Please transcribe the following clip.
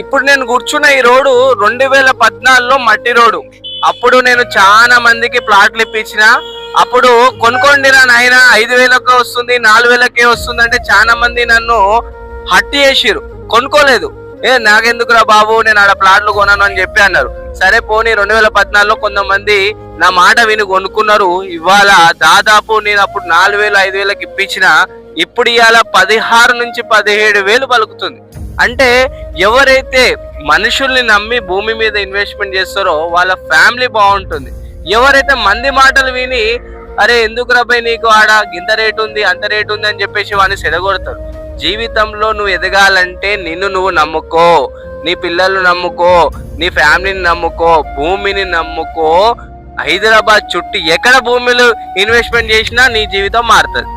ఇప్పుడు నేను కూర్చున్న ఈ రోడ్డు 2014లో మట్టి రోడ్డు. అప్పుడు నేను చాలా మందికి ప్లాట్లు ఇప్పించిన. అప్పుడు కొనుక్కోండిరా నాయన 5,000కే వస్తుంది 4,000కే వస్తుంది అంటే చాలా మంది నన్ను హట్టి చేసిరు, కొనుక్కోలేదు. నాకెందుకురా బాబు, నేను ఆడ ప్లాట్లు కొనను అని చెప్పి అన్నారు. సరే పోనీ 2014లో కొంతమంది నా మాట విని కొనుక్కున్నారు. ఇవాళ దాదాపు నేను అప్పుడు 4,000 5,000కి ఇప్పించిన, ఇప్పుడు ఇవాళ 16 నుంచి 17,000 పలుకుతుంది. అంటే ఎవరైతే మనుషుల్ని నమ్మి భూమి మీద ఇన్వెస్ట్మెంట్ చేస్తారో వాళ్ళ ఫ్యామిలీ బాగుంటుంది. ఎవరైతే మంది మాటలు విని అరే ఎందుకు రాబాయ్ నీకు ఆడ ఇంత రేటు ఉంది అంత రేటు ఉంది అని చెప్పేసి వాడిని సెడగొడతారు. జీవితంలో నువ్వు ఎదగాలంటే నిన్ను నువ్వు నమ్ముకో, నీ పిల్లల్ని నమ్ముకో, నీ ఫ్యామిలీని నమ్ముకో, భూమిని నమ్ముకో. హైదరాబాద్ చుట్టూ ఎక్కడ భూమిలో ఇన్వెస్ట్మెంట్ చేసినా నీ జీవితం మారుతుంది.